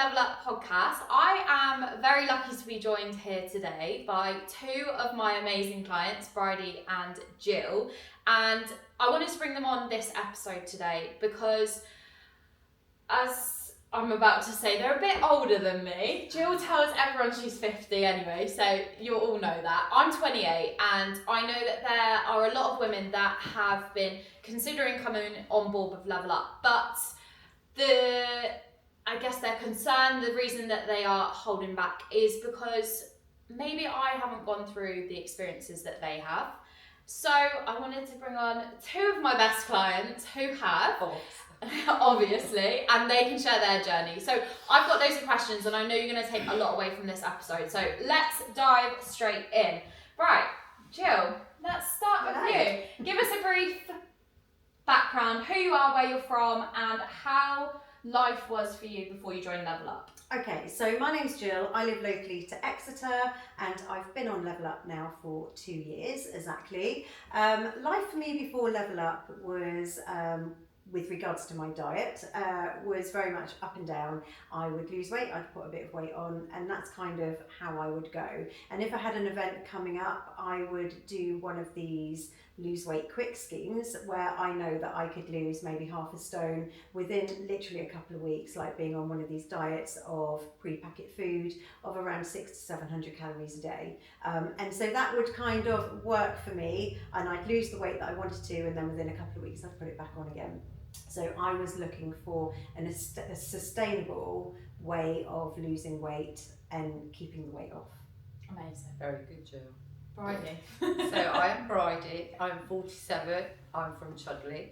Level Up podcast. I am very lucky to be joined here today by two of my amazing clients, Bridie and Jill. And I wanted to bring them on this episode today because, as I'm about to say, they're a bit older than me. Jill tells everyone she's 50 anyway, so you'll all know that. I'm 28, and I know that there are a lot of women that have been considering coming on board with Level Up, but I guess their concern, the reason that they are holding back is because maybe I haven't gone through the experiences that they have. So I wanted to bring on two of my best clients who have, obviously, and they can share their journey. So I've got loads of questions and I know you're going to take a lot away from this episode. So let's dive straight in. Right, Jill, let's start with you. Give us a brief background, who you are, where you're from, and how life was for you before you joined Level Up. Okay, so my name's Jill. I live locally to Exeter and I've been on Level Up now for 2 years exactly. Life for me before Level Up was, with regards to my diet, was very much up and down. I would lose weight, I'd put a bit of weight on, and that's kind of how I would go. And if I had an event coming up, I would do one of these lose weight quick schemes where I know that I could lose maybe half a stone within literally a couple of weeks, like being on one of these diets of pre-packet food of around 600 to 700 calories a day. And so that would kind of work for me, and I'd lose the weight that I wanted to, and then within a couple of weeks I'd put it back on again. So I was looking for a sustainable way of losing weight and keeping the weight off. Amazing. Very good, Jill. Bridie. So I'm Bridie, I'm 47, I'm from Chudley.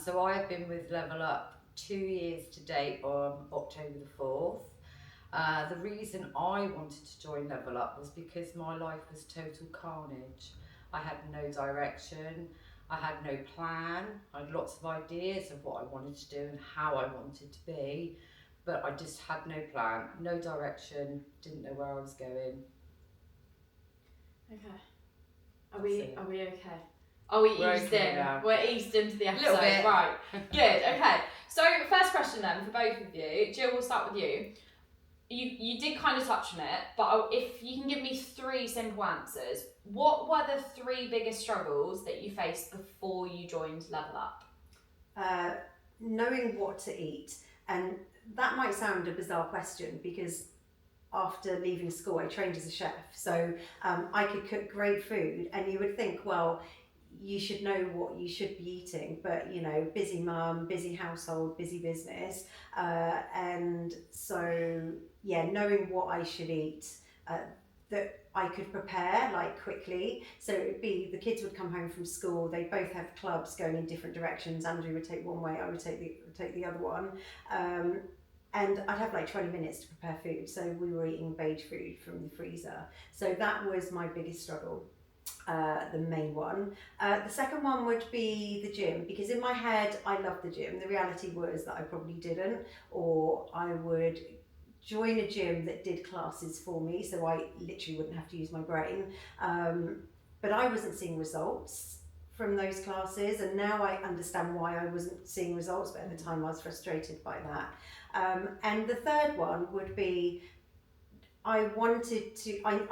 So I have been with Level Up 2 years to date on October the 4th. The reason I wanted to join Level Up was because my life was total carnage. I had no direction, I had no plan, I had lots of ideas of what I wanted to do and how I wanted to be, but I just had no plan, no direction, didn't know where I was going. Okay. Are we okay? Are we eased in? Now. We're eased into the episode. A little bit. Right. Good. Okay. So first question then for both of you. Jill, we'll start with you. You did kind of touch on it, but if you can give me 3 simple answers, what were the 3 biggest struggles that you faced before you joined Level Up? Knowing what to eat. And that might sound a bizarre question because after leaving school, I trained as a chef, so I could cook great food, and you would think, well, you should know what you should be eating, but you know, busy mum, busy household, busy business, and so yeah, knowing what I should eat, that I could prepare like quickly. So it'd be the kids would come home from school, they both have clubs going in different directions. Andrew would take one way, I would take the other one. And I'd have like 20 minutes to prepare food. So we were eating beige food from the freezer. So that was my biggest struggle, the main one. The second one would be the gym, because in my head, I loved the gym. The reality was that I probably didn't, or I would join a gym that did classes for me, so I literally wouldn't have to use my brain. But I wasn't seeing results from those classes, and now I understand why I wasn't seeing results, but at the time I was frustrated by that. And the third one would be, I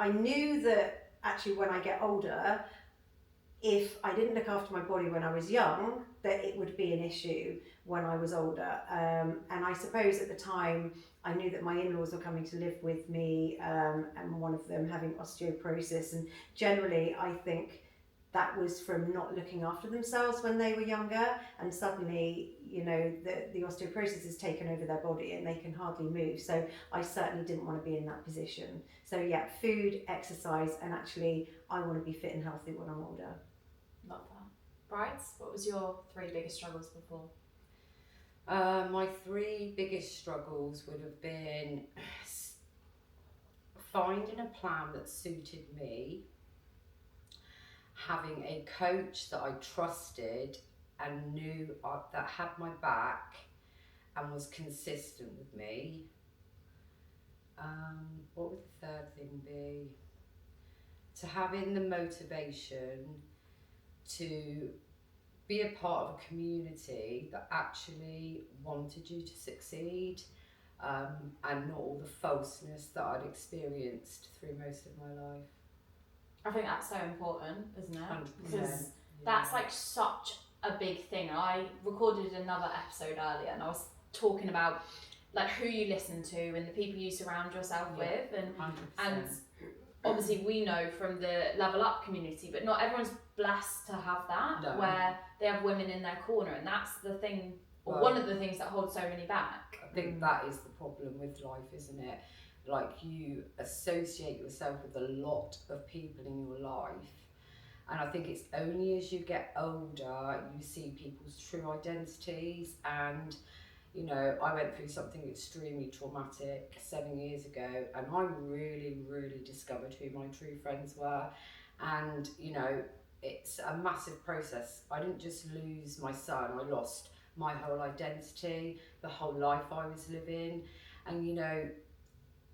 knew that actually when I get older, if I didn't look after my body when I was young, that it would be an issue when I was older. And I suppose at the time, I knew that my in-laws were coming to live with me, and one of them having osteoporosis. And generally, I think that was from not looking after themselves when they were younger, and suddenly, you know, the osteoporosis has taken over their body and they can hardly move. So I certainly didn't want to be in that position. So yeah, food, exercise, and actually I want to be fit and healthy when I'm older. Love that. Bryce, what was your 3 biggest struggles before? My 3 biggest struggles would have been finding a plan that suited me, having a coach that I trusted and knew that had my back and was consistent with me. What would the third thing be? To having the motivation to be a part of a community that actually wanted you to succeed. and not all the falseness that I'd experienced through most of my life. I think that's so important, isn't it? 100%. Because that's like such a big thing. I recorded another episode earlier and I was talking about like who you listen to and the people you surround yourself with, and 100%. obviously we know from the Level Up community, but not everyone's blessed to have that, where they have women in their corner, and that's the thing, or one of the things that holds so many back. I think that is the problem with life, isn't it? Like, you associate yourself with a lot of people in your life, and I think it's only as you get older you see people's true identities. And you know, I went through something extremely traumatic 7 years ago, and I really discovered who my true friends were. And you know, it's a massive process. I didn't just lose my son, I lost my whole identity, the whole life I was living. And you know,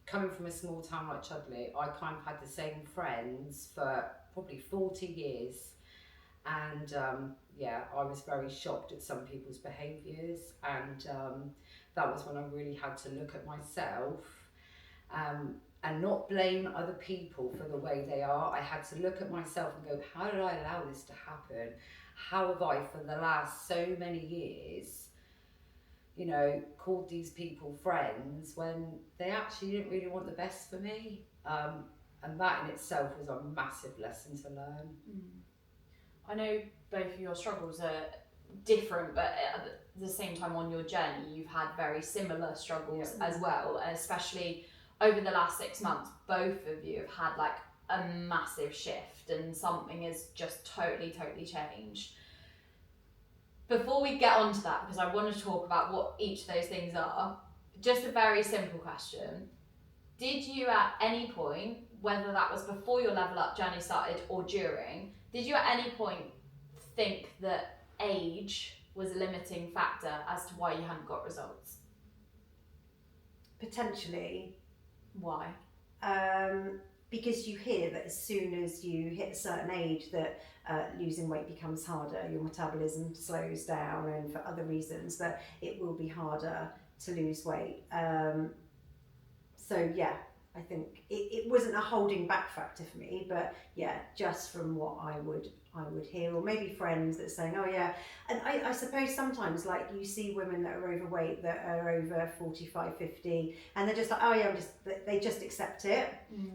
coming from a small town like Chudley, I kind of had the same friends for probably 40 years. And yeah, I was very shocked at some people's behaviours, and that was when I really had to look at myself and not blame other people for the way they are. I had to look at myself and go, how did I allow this to happen? How have I, for the last so many years, you know, called these people friends when they actually didn't really want the best for me? And that in itself was a massive lesson to learn. I know both of your struggles are different, but at the same time on your journey you've had very similar struggles as well, especially over the last 6 months. Both of you have had like a massive shift, and something has just totally changed. Before we get onto that, because I want to talk about what each of those things are, just a very simple question. Did you at any point, whether that was before your Level Up journey started or during, did you at any point think that age was a limiting factor as to why you hadn't got results? Potentially. Why? Because you hear that as soon as you hit a certain age that losing weight becomes harder, your metabolism slows down, and for other reasons that it will be harder to lose weight. So yeah, I think it wasn't a holding back factor for me, but yeah, just from what I would hear, or maybe friends that are saying, oh yeah. And I suppose sometimes, like, you see women that are overweight that are over 45, 50, and they're just like, oh yeah, they just accept it.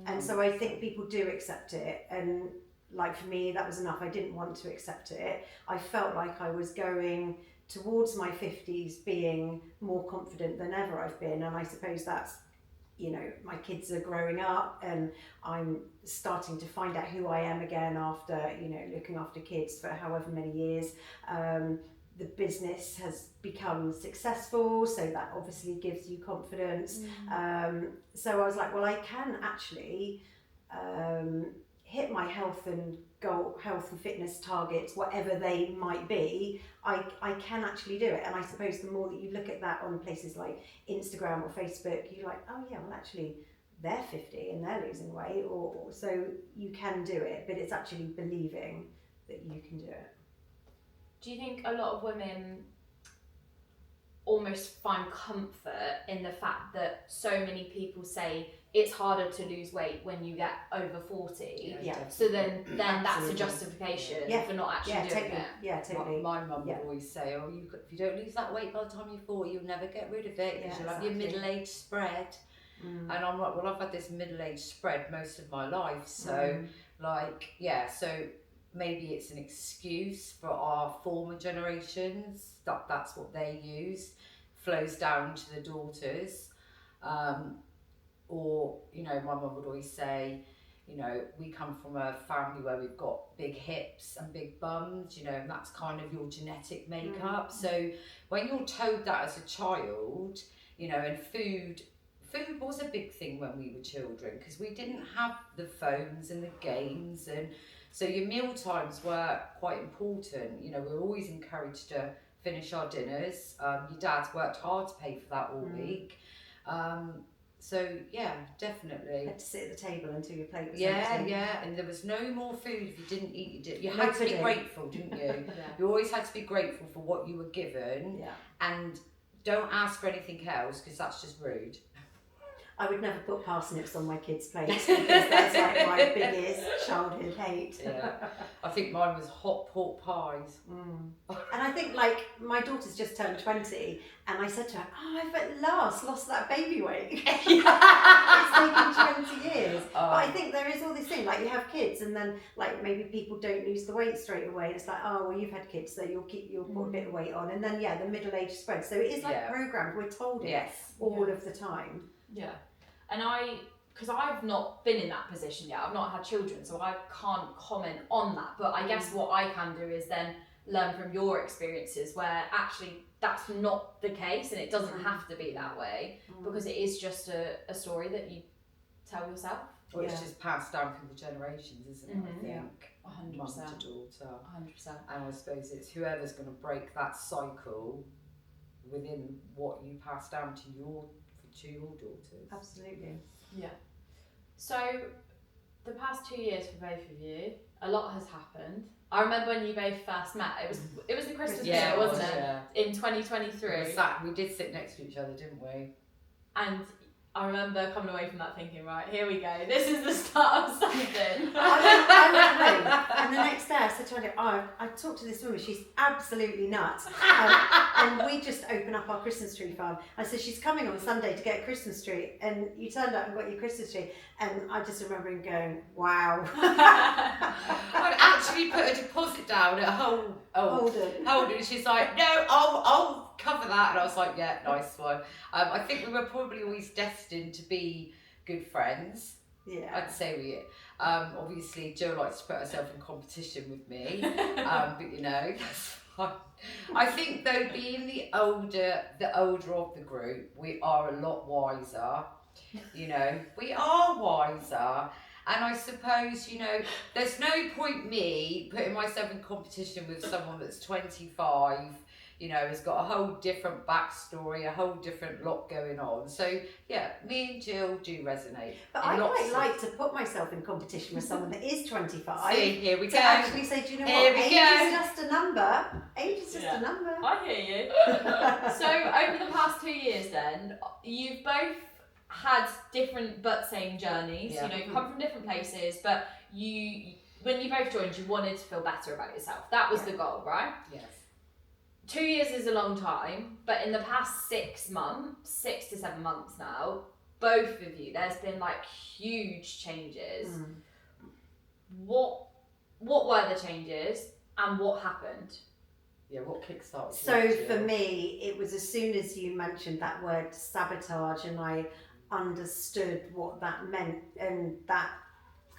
And so I think people do accept it, and like for me that was enough. I didn't want to accept it. I felt like I was going towards my 50s being more confident than ever I've been, and I suppose that's, you know, my kids are growing up and I'm starting to find out who I am again after, you know, looking after kids for however many years. The business has become successful, so that obviously gives you confidence. So I was like, well, I can actually hit my health and fitness targets, whatever they might be. I can actually do it. And I suppose the more that you look at that on places like Instagram or Facebook, you're like, oh yeah, well actually they're 50 and they're losing weight, or so you can do it. But it's actually believing that you can do it. Do you think a lot of women almost find comfort in the fact that so many people say it's harder to lose weight when you get over 40? Yeah. So then that's a justification for not actually doing it. Yeah, totally. My mum would always say, oh, if you don't lose that weight by the time you're 40, you'll never get rid of it, because you'll have your middle-age spread. And I'm like, well, I've had this middle-age spread most of my life, so so maybe it's an excuse for our former generations, that's what they used, flows down to the daughters. Or, you know, my mum would always say, you know, we come from a family where we've got big hips and big bums, you know, and that's kind of your genetic makeup. So when you're told that as a child, you know, and food was a big thing when we were children, because we didn't have the phones and the games, and so your meal times were quite important. You know, we were always encouraged to finish our dinners. Your dad's worked hard to pay for that all week. So yeah, definitely. You had to sit at the table until your plate was empty. Yeah, and there was no more food if you didn't eat your dinner. You had to be grateful, didn't you? You always had to be grateful for what you were given, and don't ask for anything else because that's just rude. I would never put parsnips on my kids' plates because that's like my biggest childhood hate. Yeah, I think mine was hot pork pies. And I think like my daughter's just turned 20 and I said to her, oh, I've at last lost that baby weight. It's taken 20 years. But I think there is all this thing, like you have kids and then like maybe people don't lose the weight straight away. It's like, oh, well, you've had kids, so you'll put a bit of weight on. And then, yeah, the middle age spreads. So it is like programmed. We're told it all of the time. Yeah. And because I've not been in that position yet, I've not had children, so I can't comment on that. But I guess what I can do is then learn from your experiences where actually that's not the case and it doesn't have to be that way because it is just a story that you tell yourself. Well, it's just passed down through the generations, isn't it? I think. 100%. Mum to daughter. 100%. And I suppose it's whoever's going to break that cycle within what you pass down to your daughters. Absolutely. Yeah. So the past 2 years for both of you, a lot has happened. I remember when you both first met. It was the Christmas dinner, wasn't it? Yeah. In 2023. We did sit next to each other, didn't we? And I remember coming away from that thinking, right, here we go. This is the start of something. I went home, and the next day I said to her, oh, I talked to this woman, she's absolutely nuts. And we just opened up our Christmas tree farm. I said, she's coming on Sunday to get a Christmas tree. And you turned up and got your Christmas tree. And I just remember him going, wow. I'd actually put a deposit down at Holden. She's like, no, I'll cover that. And I was like, yeah, nice one. I think we were probably always destined to be good friends. Yeah. I'd say we. Obviously, Jo likes to put herself in competition with me, but you know, that's fine. I think though, being the older of the group, we are a lot wiser. You know, we are wiser. And I suppose, you know, there's no point me putting myself in competition with someone that's 25, you know, has got a whole different backstory, a whole different lot going on. So, yeah, me and Jill do resonate. But I quite like to put myself in competition with someone that is 25. See, here we go. To actually say, do you know what, age is just a number. Age is just a number. I hear you. So, over the past 2 years then, you've both had different but same journeys. You know, you come from different places, but when you both joined, you wanted to feel better about yourself. That was the goal, right? Yes. 2 years is a long time, but in the past 6 to 7 months now, both of you, there's been like huge changes. What were the changes and what happened? Yeah, what kickstarted? So for me, it was as soon as you mentioned that word sabotage and I understood what that meant, and that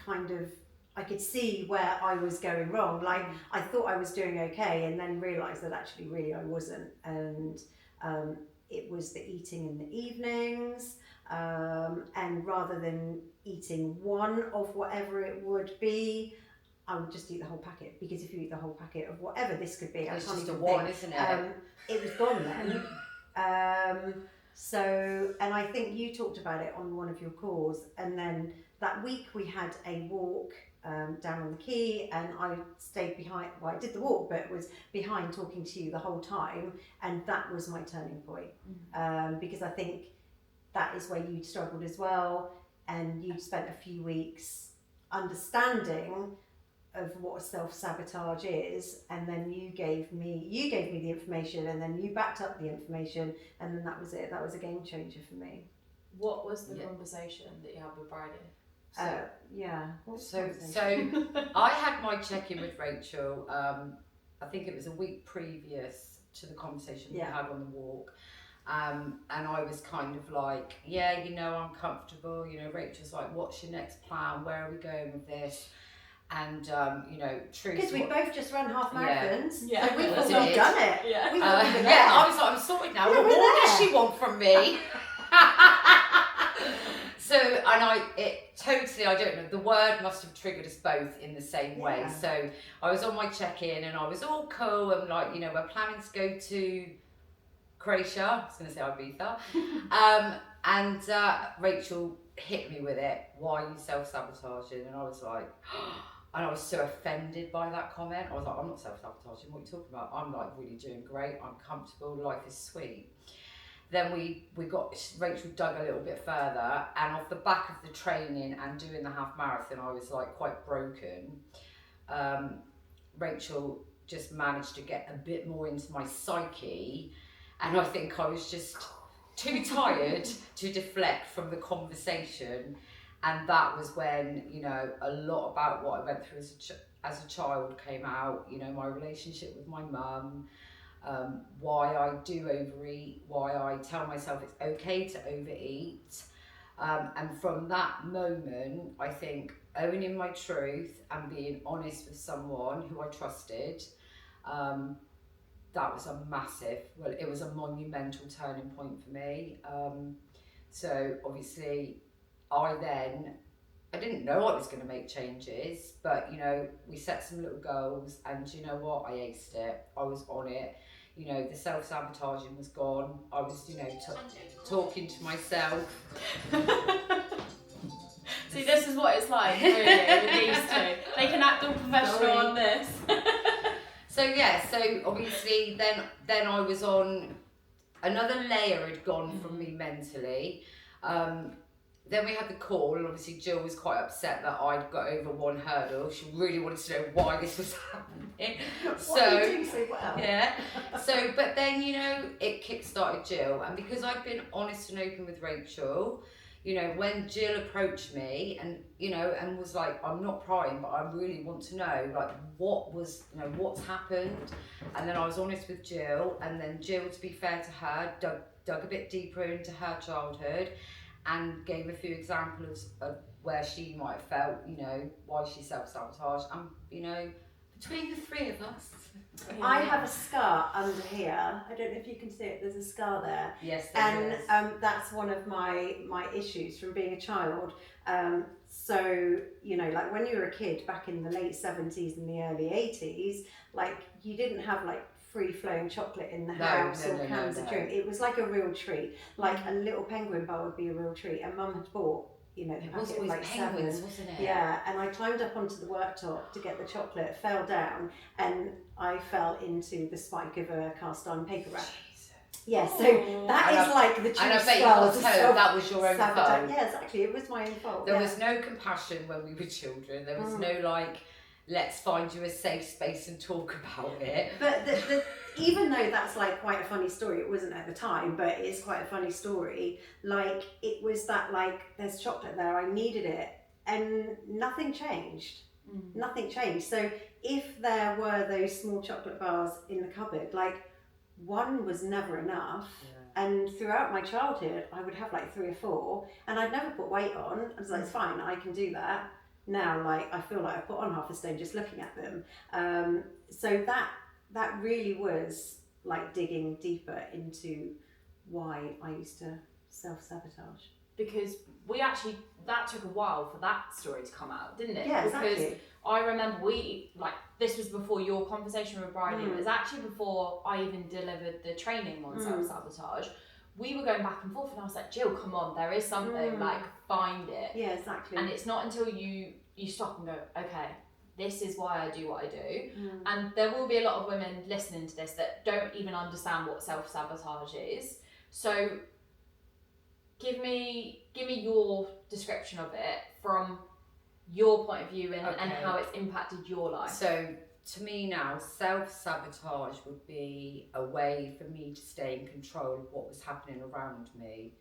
kind of, I could see where I was going wrong. Like I thought I was doing okay and then realised that actually really I wasn't. And it was the eating in the evenings, and rather than eating one of whatever it would be, I would just eat the whole packet, because if you eat the whole packet of whatever this could be, it's just a one, isn't it? It was gone then. So, and I think you talked about it on one of your calls, and then that week we had a walk down on the quay, and I stayed behind. Well, I did the walk, but was behind talking to you the whole time, and that was my turning point. Because I think that is where you'd struggled as well, and you'd spent a few weeks understanding of what self-sabotage is, and then you gave me the information, and then you backed up the information, and then that was it. That was a game changer for me. What was the conversation that you had with Bridie? So I had my check-in with Rachel, I think it was a week previous to the conversation we had on the walk. And I was kind of like, yeah, you know, I'm comfortable. You know, Rachel's like, what's your next plan? Where are we going with this? And, you know, truth. Because we both just run half marathons. Yeah. So we've all done it. Yeah. I was like, I'm sorted now. What more does she want from me? So, and I don't know, the word must have triggered us both in the same way. So I was on my check-in and I was all cool and like, you know, we're planning to go to Croatia. I was going to say Ibiza. And Rachel hit me with it. Why are you self-sabotaging? And I was like, and I was so offended by that comment. I was like, I'm not self-sabotaging. What are you talking about? I'm like really doing great. I'm comfortable. Life is sweet. then we got, Rachel dug a little bit further, and off the back of the training and doing the half marathon, I was like quite broken. Rachel just managed to get a bit more into my psyche, and I think I was just too tired to deflect from the conversation. And that was when, you know, a lot about what I went through as a child came out. You know, my relationship with my mum, why I do overeat, why I tell myself it's okay to overeat. And from that moment, I think owning my truth and being honest with someone who I trusted, that was it was a monumental turning point for me. So obviously I didn't know I was going to make changes, but you know, we set some little goals, and you know what, I aced it. I was on it. You know, the self-sabotaging was gone. I was, you know, talking to myself. See, this is what it's like, really, with these two. They can act all professional on this. So yeah, so obviously then I was on, another layer had gone from me mentally. Then we had the call, and obviously Jill was quite upset that I'd got over one hurdle. She really wanted to know why this was happening. Why are you doing so well? Yeah. So, but then, you know, it kick-started Jill. And because I'd been honest and open with Rachel, you know, when Jill approached me and, you know, and was like, I'm not prying, but I really want to know, like, what's happened. And then I was honest with Jill, and then Jill, to be fair to her, dug a bit deeper into her childhood and gave a few examples of where she might have felt, you know, why she self-sabotaged. And, you know, between the three of us. I have a scar under here. I don't know if you can see it. There's a scar there. Yes, there is. That's one of my issues from being a child. So, you know, like when you were a kid back in the late 70s and the early 80s, like you didn't have like free-flowing chocolate in the house or cans of drink. It was like a real treat. Like a little penguin bar would be a real treat. And Mum had bought, you know, it was always like penguins, wasn't it? Yeah, and I climbed up onto the worktop to get the chocolate, fell down, and I fell into the spike of a cast iron paper wrap. Yeah, so that is like the true and I bet you got told that was your own fault. Yeah, exactly, it was my own fault. There was no compassion when we were children. There was no like, let's find you a safe space and talk about it. But even though that's like quite a funny story, it wasn't at the time, but it is quite a funny story. Like it was that like, there's chocolate there, I needed it, and nothing changed. Nothing changed. So if there were those small chocolate bars in the cupboard, like one was never enough. And throughout my childhood, I would have like 3 or 4, and I'd never put weight on. I was like, it's fine, I can do that. Now, like, I feel like I put on half a stone just looking at them. So that really was like digging deeper into why I used to self-sabotage. Because that took a while for that story to come out, didn't it? Yeah, because exactly. I remember this was before your conversation with Bridie. It was actually before I even delivered the training on self-sabotage. We were going back and forth, and I was like, Jill, come on, there is something, like, find it. Yeah, exactly. And it's not until you stop and go, okay, this is why I do what I do. And there will be a lot of women listening to this that don't even understand what self-sabotage is. So give me your description of it from your point of view and how it's impacted your life. So to me now, self-sabotage would be a way for me to stay in control of what was happening around me.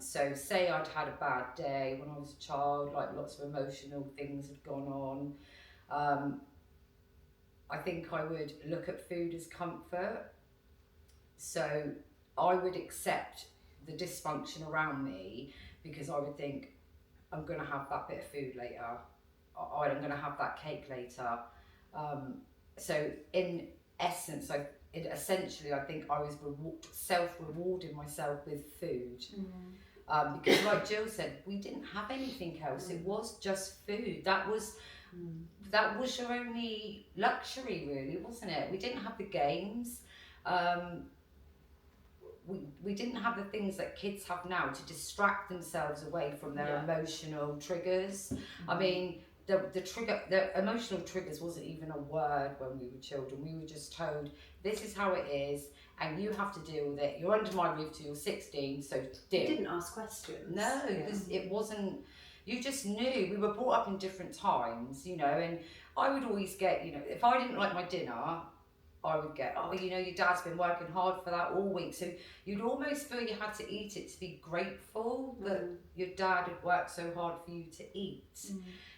So say I'd had a bad day when I was a child, like lots of emotional things had gone on. I think I would look at food as comfort. So I would accept the dysfunction around me because I would think, I'm going to have that bit of food later. I'm going to have that cake later. So in essence, essentially I think I was self-rewarding myself with food. Because like Jill said, we didn't have anything else. It was just food. That was your only luxury, really, wasn't it? We didn't have the games. We didn't have the things that kids have now to distract themselves away from their emotional triggers. I mean, the emotional triggers wasn't even a word when we were children. We were just told, this is how it is, and you have to deal with it. You're under my roof till you're 16, so deal. You didn't ask questions. No, because it wasn't, you just knew. We were brought up in different times, you know, and I would always get, you know, if I didn't like my dinner, I would get, oh, you know, your dad's been working hard for that all week. So you'd almost feel you had to eat it to be grateful that your dad had worked so hard for you to eat.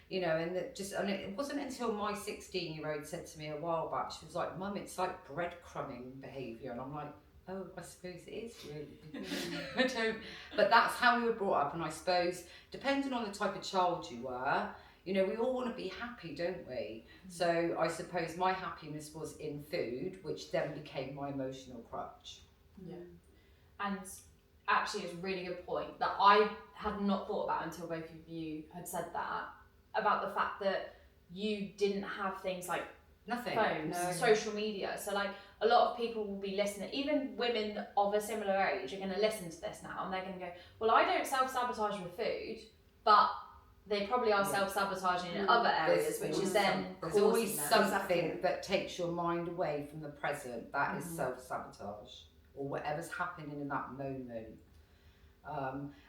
You know, and it wasn't until my 16-year-old said to me a while back, she was like, Mum, it's like breadcrumbing behaviour. And I'm like, oh, I suppose it is really. But that's how we were brought up. And I suppose, depending on the type of child you were, you know, we all want to be happy, don't we? So I suppose my happiness was in food, which then became my emotional crutch. Yeah. And actually, it's a really good point that I had not thought about until both of you had said that, about the fact that you didn't have things like Nothing. phones, social media. So like a lot of people will be listening, even women of a similar age are going to listen to this now and they're going to go, well, I don't self-sabotage with food, but they probably are self-sabotaging in other areas, which is then there's always causing something that takes your mind away from the present. That is self-sabotage, or whatever's happening in that moment.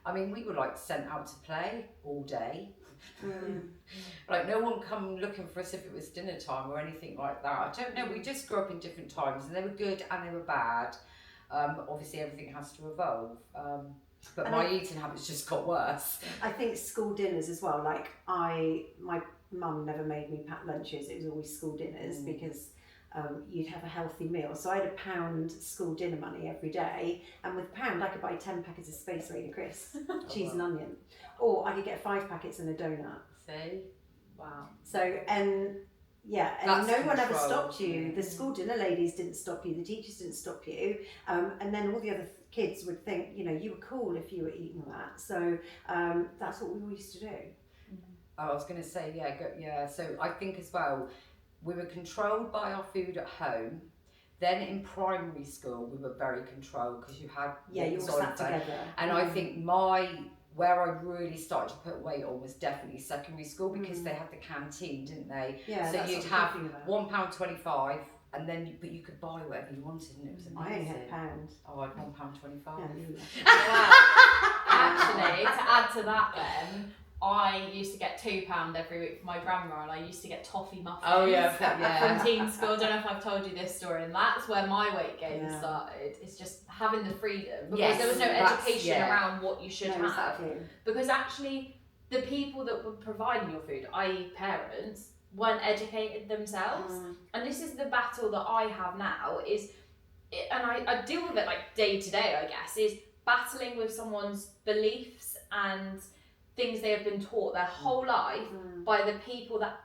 I mean, we were like sent out to play all day. Like no one come looking for us if it was dinner time or anything like that. I don't know, we just grew up in different times, and they were good and they were bad. Obviously everything has to evolve, but my eating habits just got worse. I think school dinners as well, like my mum never made me pack lunches, it was always school dinners because you'd have a healthy meal. So I had £1 school dinner money every day, and with £1 I could buy 10 packets of Space Raider crisps, cheese and onion, or I could get 5 packets and a donut. See? Wow. So, and That's no one ever control. stopped you. The school dinner ladies didn't stop you, the teachers didn't stop you, and then all the other kids would think, you know, you were cool if you were eating that. So that's what we all used to do. I was going to say, so I think as well, we were controlled by our food at home. Then in primary school, we were very controlled because you had you all sat together. And I think where I really started to put weight on was definitely secondary school, because they had the canteen, didn't they? Yeah, so that's you'd what I'm have talking about. £1.25, and then but you could buy whatever you wanted, and it was amazing. I only had £1. Oh, I had £1.25. Wow. Actually, to add to that then, I used to get £2 every week from my grandma, and I used to get toffee muffins from teen school. I don't know if I've told you this story, and that's where my weight gain started. It's just having the freedom, because there was no education around what you should have. Exactly. Because actually, the people that were providing your food, i.e. parents, weren't educated themselves. And this is the battle that I have now, and I deal with it like day to day, I guess, is battling with someone's beliefs and things they have been taught their whole life by the people that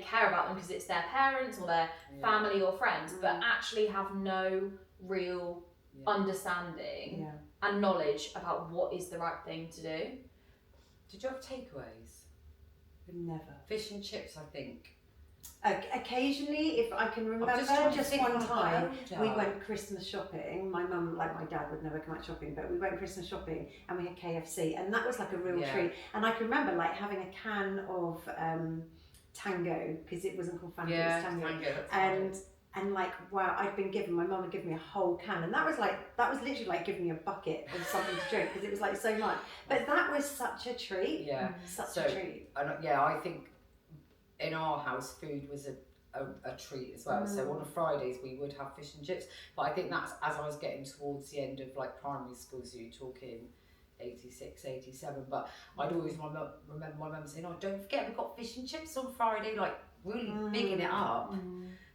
care about them because it's their parents or their family or friends, but actually have no real understanding and knowledge about what is the right thing to do. Did you have takeaways? Never. Fish and chips, I think. Occasionally, if I can remember, just one time we went Christmas shopping. My mum, like my dad, would never come out shopping, but we went Christmas shopping and we had KFC, and that was like a real treat. And I can remember like having a can of Tango, because it wasn't called Fanta, it was Tango. And like, wow, my mum had given me a whole can, and that was literally like giving me a bucket of something to drink, because it was like so much. But that was such a treat. Such a treat. And I think in our house, food was a treat as well. So on Fridays we would have fish and chips. But I think that's as I was getting towards the end of like primary school, so you're talking 86, 87. But I'd always remember my mum saying, "Oh, don't forget we've got fish and chips on Friday," like really bigging it up.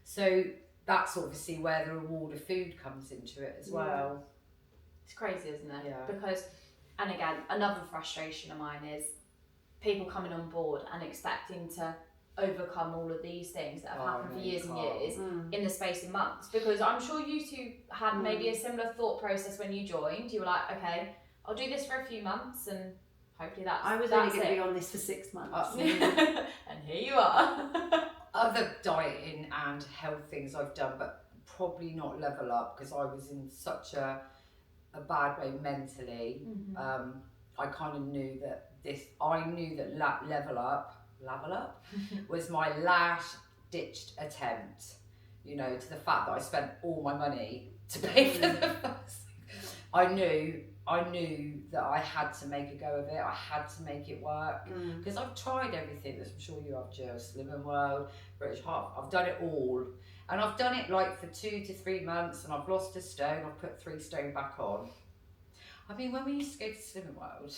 So that's obviously where the reward of food comes into it as well. It's crazy, isn't it? Yeah. Because, and again, another frustration of mine is people coming on board and expecting to overcome all of these things that have happened for years and years in the space of months. Because I'm sure you two had maybe a similar thought process when you joined. You were like, okay, I'll do this for a few months and hopefully I was only going to be on this for 6 months. And here you are. Other dieting and health things I've done, but probably not Level Up, because I was in such a bad way mentally. I kind of knew that Level Up level up was my last ditched attempt, you know, to the fact that I spent all my money to pay for the first. I knew that I had to make a go of it. I had to make it work because I've tried everything that I'm sure you have, Jill. Slimming World, British Heart. I've done it all, and I've done it like for 2 to 3 months, and I've lost a stone. I've put 3 stone back on. I mean, when we used to go to Slimming World,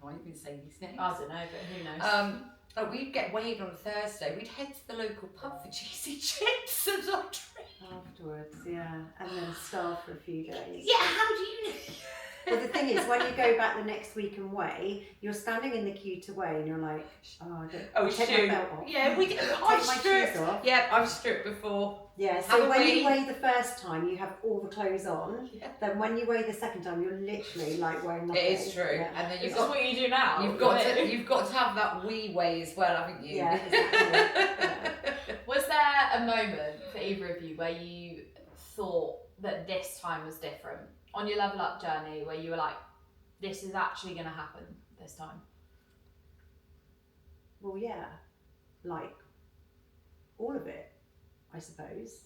can I even say these names? I don't know, but who knows? Like we'd get weighed on a Thursday. We'd head to the local pub for cheesy chips and hot drink. Afterwards, yeah, and then starve for a few days. Yeah, how do you know? Well, the thing is, when you go back the next week and weigh, you're standing in the queue to weigh, and you're like, oh, I don't take my belt off. Yeah, we did. Take my shoes off. Yeah, I've stripped before. Yeah, so when you weigh the first time, you have all the clothes on. Yeah. Then when you weigh the second time, you're literally like wearing nothing. It is true. Yeah. And then you've got what you do now. You've got to have that wee weigh as well, haven't you? Yeah, exactly. Yeah. Was there a moment for either of you where you thought that this time was different on your level up journey, where you were like, this is actually going to happen this time? Well, yeah, like all of it, I suppose.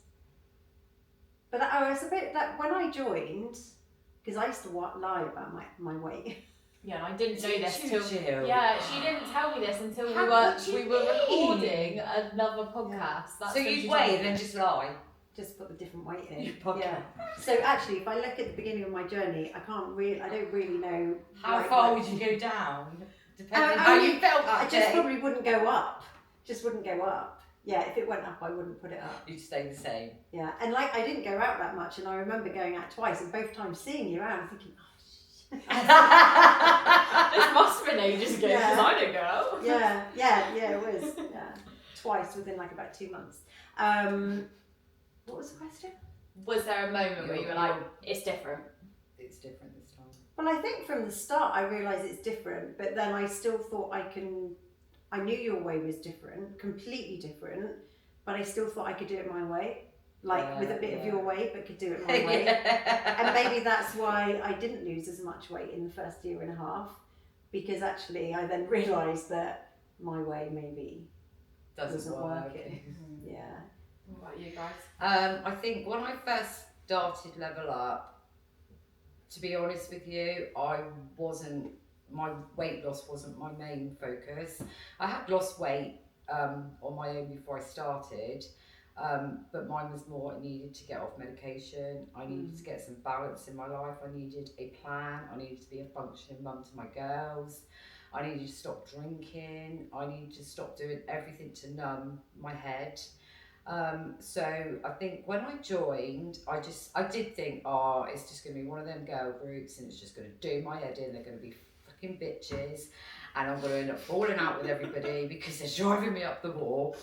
But I was a bit like when I joined, because I used to lie about my weight. Yeah, and I didn't know this Did till. you, Jill? Yeah, she didn't tell me this until How we were recording another podcast. That's so when you'd she weigh told and me. then just lie. Just put the different weight in. You put- Yeah. So actually, if I look at the beginning of my journey, I don't really know. How like, far what- would you go down? Depending on I how mean, you felt I that just day. probably wouldn't go up. Just wouldn't go up. Yeah, if it went up, I wouldn't put it up. You'd stay the same. Yeah, and like I didn't go out that much, and I remember going out twice, and both times seeing you around, thinking, oh, shit. This must have been ages ago because Yeah. I didn't go out. yeah, it was. Yeah, twice within like about 2 months. What was the question? Was there a moment where you were like, it's different? It's different this time. Well, I think from the start I realised it's different, but then I still thought I knew your way was different, completely different, but I still thought I could do it my way, like with a bit of your way, but could do it my way. And maybe that's why I didn't lose as much weight in the first year and a half, because actually I then realised that my way maybe Doesn't work. working. Yeah. What about you guys? I think when I first started Level Up, to be honest with you, my weight loss wasn't my main focus. I had lost weight on my own before I started, but mine was more I needed to get off medication. I needed to get some balance in my life. I needed a plan. I needed to be a functioning mum to my girls. I needed to stop drinking. I needed to stop doing everything to numb my head. So I think when I joined, I did think, it's just going to be one of them girl groups and it's just going to do my head in. They're going to be fucking bitches and I'm going to end up falling out with everybody because they're driving me up the wall.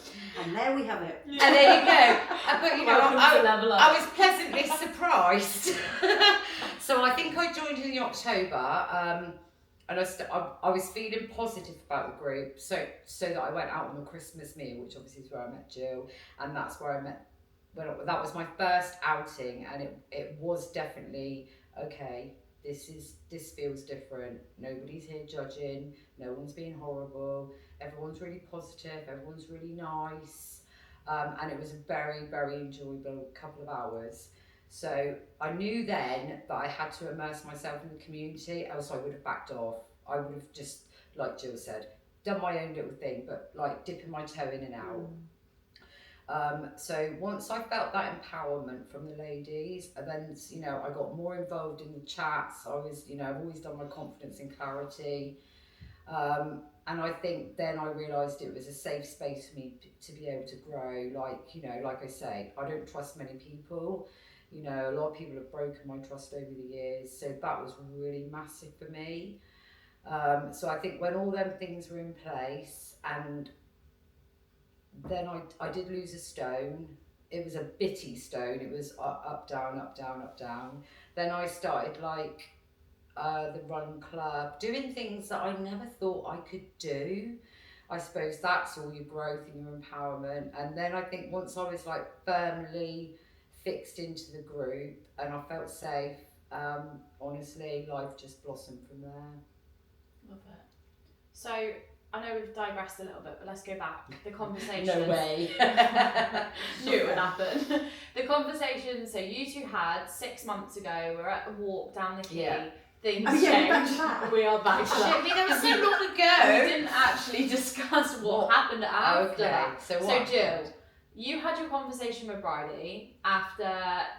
And there we have it. And there you go. But you know, Welcome to Level Up. I was pleasantly surprised. So I think I joined in October. And I was feeling positive about the group, so that I went out on the Christmas meal, which obviously is where I met Jill, and that's where I met. Well, that was my first outing, and it was definitely okay. This feels different. Nobody's here judging. No one's being horrible. Everyone's really positive. Everyone's really nice, and it was a very, very enjoyable couple of hours. So I knew then that I had to immerse myself in the community, else I would have backed off. I would have just, like Jill said, done my own little thing, but like dipping my toe in and out. So once I felt that empowerment from the ladies, and then, you know, I got more involved in the chats. I was, you know, I've always done my confidence and clarity. And I think then I realised it was a safe space for me to be able to grow. Like, you know, like I say, I don't trust many people. You know, a lot of people have broken my trust over the years, so that was really massive for me. So I think when all them things were in place, and then I did lose a stone. It was a bitty stone. It was up, down, up, down, up, down. Then I started like the run club, doing things that I never thought I could do. I suppose that's all your growth and your empowerment. And then I think once I was like firmly fixed into the group and I felt safe, honestly, life just blossomed from there. Love it. So I know we've digressed a little bit, but let's go back. The conversation. No way. Knew it would happen. The conversation, so you two had 6 months ago, we're at a walk down the quay. Yeah. Things Oh, yeah, we're back to changed. that. We are back to Shit, that. me, that was so long We ago. didn't actually discuss what happened after Okay, that. so So what Jill, happened? you had your conversation with Bridie after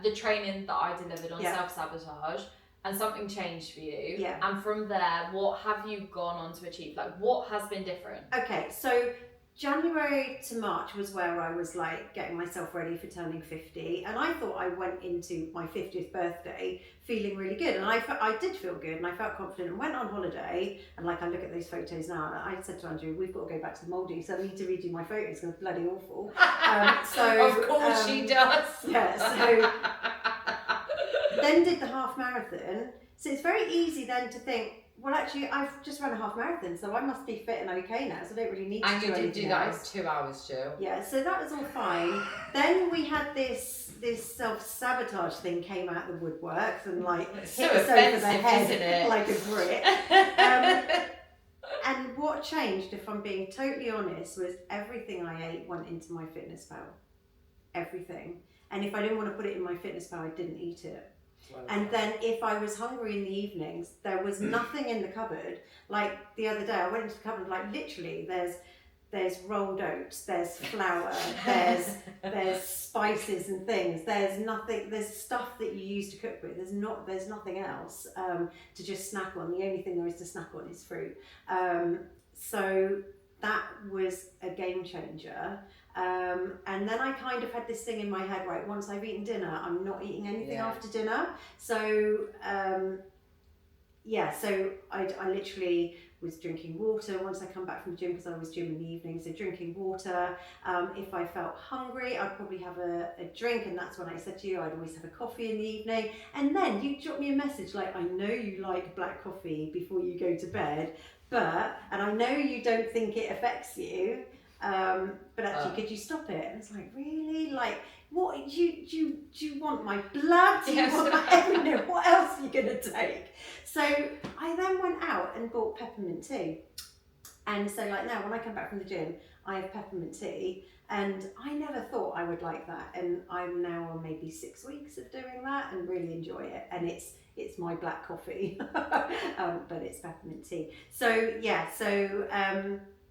the training that I delivered on Yeah. self-sabotage, and something changed for you. Yeah. And from there, what have you gone on to achieve? Like, what has been different? Okay, so January to March was where I was like getting myself ready for turning 50, and I thought I went into my 50th birthday feeling really good, and I did feel good, and I felt confident, and went on holiday, and like I look at those photos now, and I said to Andrew, we've got to go back to the Maldives, so I need to redo my photos because it's bloody awful. So of course she does. Yeah, so then did the half marathon, so it's very easy then to think, well, actually, I've just run a half marathon, so I must be fit and okay now, so I don't really need to And do you did anything do that else. in 2 hours, Jill. Yeah, so that was all fine. Then we had this self-sabotage thing came out of the woodworks and like It's hit so us over the offensive, head isn't it? like a brick. And what changed, if I'm being totally honest, was everything I ate went into my fitness pal. Everything. And if I didn't want to put it in my fitness pal, I didn't eat it. And then if I was hungry in the evenings, there was nothing in the cupboard. Like the other day, I went into the cupboard, like literally there's rolled oats, there's flour, there's spices and things. There's nothing, there's stuff that you use to cook with. There's nothing else to just snack on. The only thing there is to snack on is fruit. So that was a game changer. And then I kind of had this thing in my head, right, once I've eaten dinner, I'm not eating anything after dinner. So, so I literally was drinking water once I come back from the gym, because I was gym in the evening, so drinking water. If I felt hungry, I'd probably have a drink, and that's when I said to you, I'd always have a coffee in the evening. And then you dropped me a message like, I know you like black coffee before you go to bed, and I know you don't think it affects you, but actually, could you stop it? And it's like, really? Like, what do you want my blood? Do you want my everything? What else are you gonna take? So I then went out and bought peppermint tea. And so like now when I come back from the gym, I have peppermint tea, and I never thought I would like that. And I'm now on maybe 6 weeks of doing that and really enjoy it. And it's my black coffee, but it's peppermint tea. So yeah,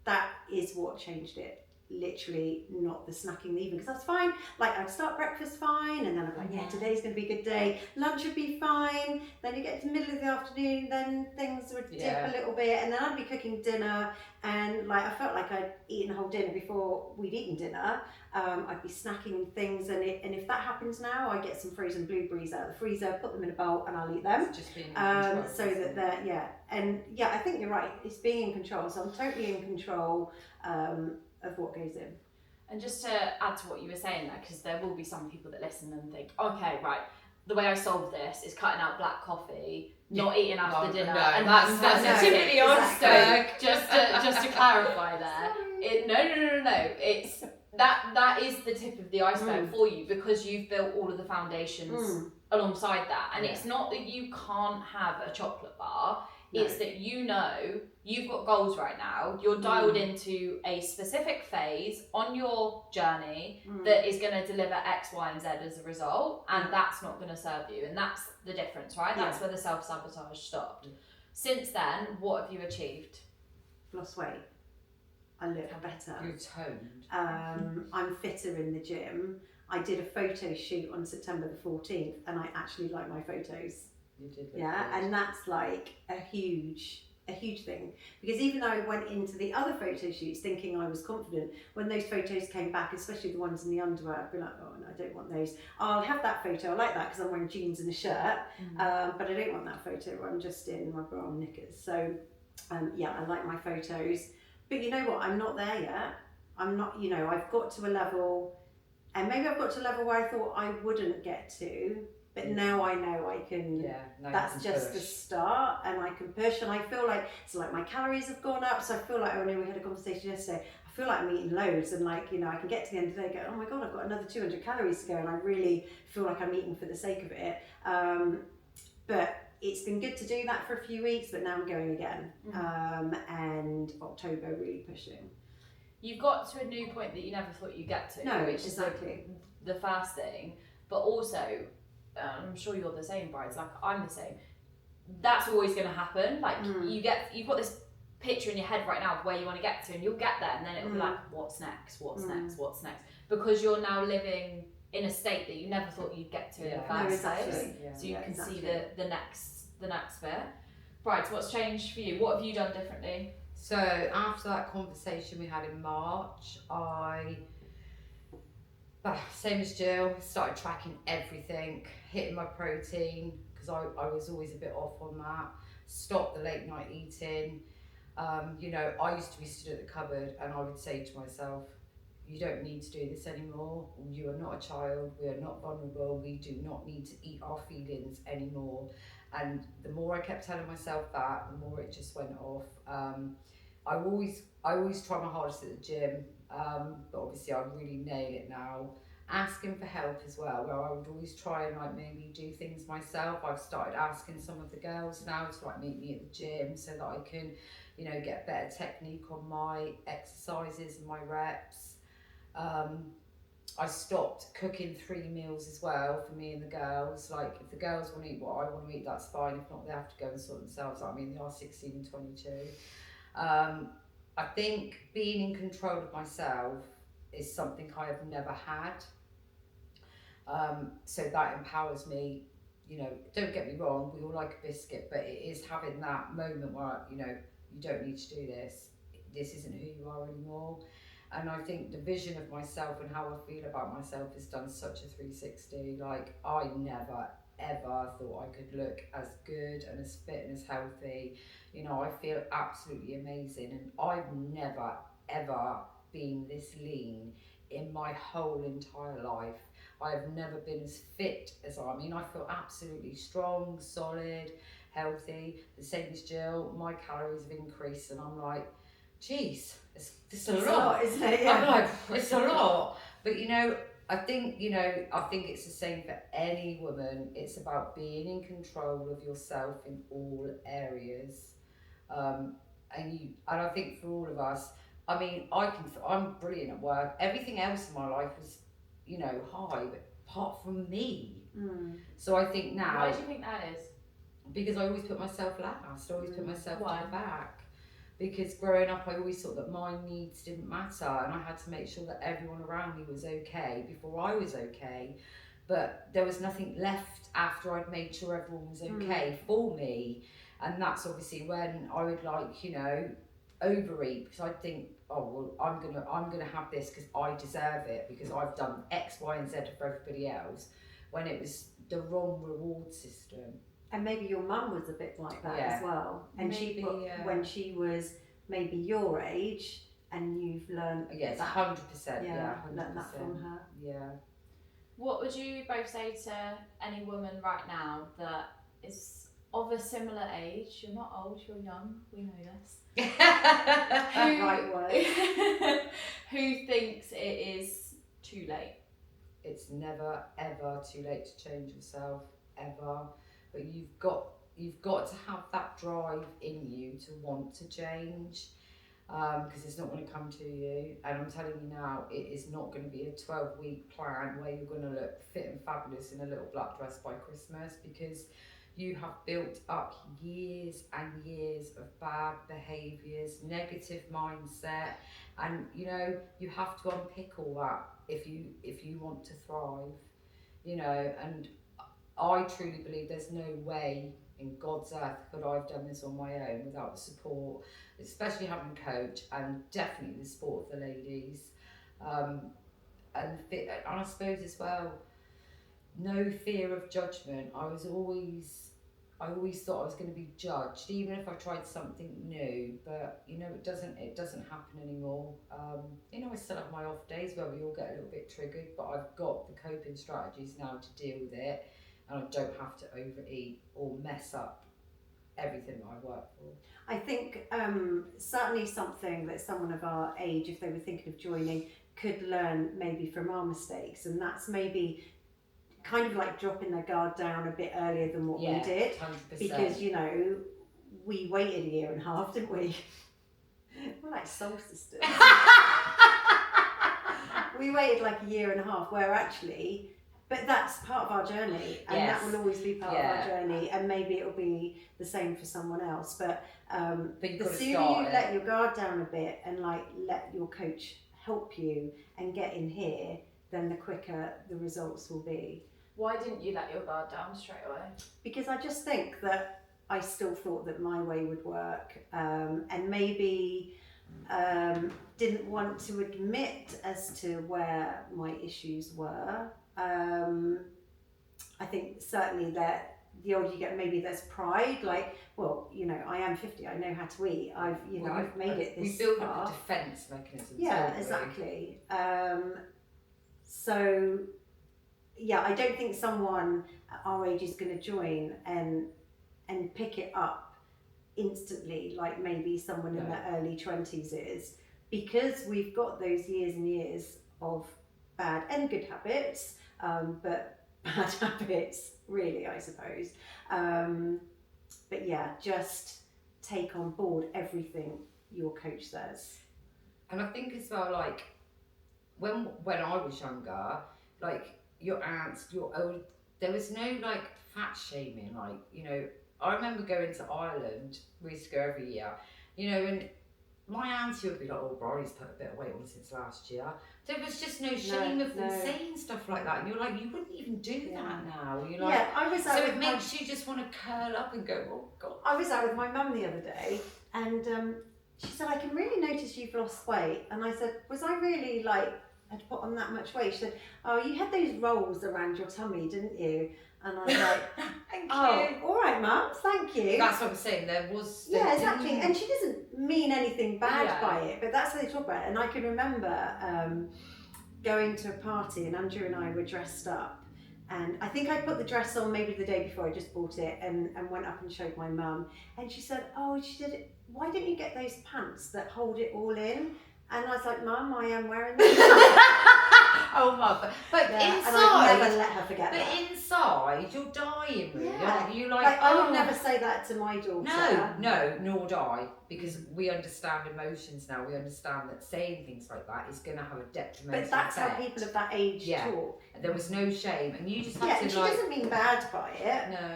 that is what changed it. Literally not the snacking in the evening, because that's fine. Like I'd start breakfast fine, and then I'm like, yeah, today's going to be a good day. Lunch would be fine. Then you get to the middle of the afternoon, then things would dip a little bit, and then I'd be cooking dinner, and like I felt like I'd eaten a whole dinner before we'd eaten dinner. I'd be snacking and things, and if that happens now, I get some frozen blueberries out of the freezer, put them in a bowl, and I'll eat them. It's just being in control, So that they're I think you're right. It's being in control. So I'm totally in control of what goes in. And just to add to what you were saying there, because there will be some people that listen and think, okay, right, the way I solve this is cutting out black coffee, not eating after dinner, and that's typically on so just to clarify there, no, it's that is the tip of the iceberg for you, because you've built all of the foundations alongside that, and it's not that you can't have a chocolate bar. It's that you know you've got goals right now, you're dialed into a specific phase on your journey that is going to deliver X, Y, and Z as a result, and that's not going to serve you. And that's the difference, right? That's where the self-sabotage stopped. Since then, what have you achieved? Lost weight. I look better. You're toned. I'm fitter in the gym. I did a photo shoot on September the 14th, and I actually like my photos. You did. And that's like a huge thing, because even though I went into the other photo shoots thinking I was confident, when those photos came back, especially the ones in the underwear, I'd be like, oh no, I don't want those. I'll have that photo, I like that because I'm wearing jeans and a shirt, but I don't want that photo where I'm just in my bra and knickers. So I like my photos, but you know what, I'm not there yet. I'm not, I've got to a level, and maybe I've got to a level where I thought I wouldn't get to. But now I know I can, that's just the start, and I can push, and I feel like, my calories have gone up, so I feel like, I know we had a conversation yesterday, I feel like I'm eating loads, and I can get to the end of the day and go, oh my God, I've got another 200 calories to go, and I really feel like I'm eating for the sake of it. But it's been good to do that for a few weeks, but now I'm going again. And October really pushing. You've got to a new point that you never thought you'd get to, No, which is exactly the first thing. But also, I'm sure you're the same, brides. Like I'm the same. That's always going to happen. Like you've got this picture in your head right now of where you want to get to, and you'll get there, and then it'll be like, what's next? What's next? What's next? Because you're now living in a state that you never thought you'd get to in the first place. Yeah. So you can see the next bit. Brides, what's changed for you? What have you done differently? So after that conversation we had in March, same as Jill, started tracking everything, hitting my protein, because I was always a bit off on that, stopped the late night eating. You know, I used to be stood at the cupboard and I would say to myself, you don't need to do this anymore. You are not a child. We are not vulnerable. We do not need to eat our feelings anymore. And the more I kept telling myself that, the more it just went off. I always try my hardest at the gym, but obviously I really nail it now. Asking for help as well, where I would always try and like maybe do things myself. I've started asking some of the girls now to like meet me at the gym so that I can, you know, get better technique on my exercises and my reps. I stopped cooking 3 meals as well for me and the girls. Like if the girls want to eat what I want to eat, that's fine. If not, they have to go and sort themselves out. I mean, they are 16 and 22. I think being in control of myself is something I have never had. So that empowers me. You know, don't get me wrong, we all like a biscuit, but it is having that moment where, you know, you don't need to do this. This isn't who you are anymore. And I think the vision of myself and how I feel about myself has done such a 360. Like I never ever thought I could look as good and as fit and as healthy. You know, I feel absolutely amazing, and I've never ever been this lean in my whole entire life. I have never been as fit as I mean, I feel absolutely strong, solid, healthy. The same as Jill, my calories have increased and I'm like, geez, it's a lot, isn't it? I'm like, it's a lot. But you know, I think it's the same for any woman. It's about being in control of yourself in all areas. And I think for all of us, I mean, I'm brilliant at work. Everything else in my life was, you know, high, but apart from me. So I think now. Why do you think that is? Because I always put myself last. I always put myself Why? to the back. Because growing up, I always thought that my needs didn't matter, and I had to make sure that everyone around me was okay before I was okay. But there was nothing left after I'd made sure everyone was okay for me. And that's obviously when I would, like, you know, overeat, because I'd think, oh well, I'm gonna have this because I deserve it, because I've done X, Y, and Z for everybody else, when it was the wrong reward system. And maybe your mum was a bit like that Yeah. as well. And Maybe, when she was maybe your age, and you've learned Yes, that. 100%. Yeah, 100%. Learned that from her. Yeah. What would you both say to any woman right now that is of a similar age? You're not old, you're young, we know this. Right word. Who thinks it is too late? It's never ever too late to change yourself, ever. But you've got to have that drive in you to want to change, because it's not going to come to you. And I'm telling you now, it is not going to be a 12-week plan where you're going to look fit and fabulous in a little black dress by Christmas, because you have built up years and years of bad behaviours, negative mindset, and you know, you have to unpick all that if you want to thrive, you know. And I truly believe there's no way in God's earth could I have done this on my own without the support, especially having a coach, and definitely the support of the ladies. And I suppose as well, no fear of judgment. I always thought I was going to be judged, even if I tried something new. But you know, it doesn't happen anymore. You know, I still have my off days where we all get a little bit triggered, but I've got the coping strategies now to deal with it, and I don't have to overeat or mess up everything that I work for. I think certainly something that someone of our age, if they were thinking of joining, could learn maybe from our mistakes, and that's maybe kind of like dropping their guard down a bit earlier than what we did. 100%. Because, you know, we waited a year and a half, didn't we? We're like soul sisters. We waited like a year and a half, where actually, but that's part of our journey, and that will always be part of our journey, and maybe it'll be the same for someone else. But the sooner you let your guard down a bit and like let your coach help you and get in here, then the quicker the results will be. Why didn't you let your guard down straight away? Because I just think that I still thought that my way would work, and maybe didn't want to admit as to where my issues were. I think certainly that the older you get, maybe there's pride, like, well, you know, I am 50, I know how to eat, I've made it this We build far. up a defence mechanism. Yeah, exactly. So, yeah, I don't think someone at our age is going to join and pick it up instantly, like maybe someone in their early 20s is, because we've got those years and years of bad and good habits, but bad habits, really, I suppose. But yeah, just take on board everything your coach says. And I think as well, like, when I was younger, like, your aunts, your old, there was no, like, fat shaming, like, you know, I remember going to Ireland, we used to go every year, you know, and my auntie would be like, oh, Bridie's put a bit of weight on since last year. There was just no shame of them saying stuff like that. And you're like, you wouldn't even do that now. You're like, I was out so it makes you just want to curl up and go, oh, God. I was out with my mum the other day, and she said, I can really notice you've lost weight. And I said, was I really, like, had put on that much weight? She said, oh, you had those rolls around your tummy, didn't you? And I was like, thank you. All right, Mum, thank you. That's what I'm saying. There was... Yeah, exactly. And she doesn't mean anything bad by it, but that's how they talk about it. And I can remember going to a party, and Andrew and I were dressed up. And I think I put the dress on maybe the day before, I just bought it, and went up and showed my mum. And she said, oh, why don't you get those pants that hold it all in? And I was like, Mum, I am wearing them. Oh, Mum, but inside, and I'd never let her forget that. But inside, you're dying, really. Yeah. You like I would never say that to my daughter. No, nor would I, because we understand emotions now. We understand that saying things like that is going to have a detrimental But that's effect. how people of that age talk. There was no shame, and you just have to and she doesn't mean bad by it. No.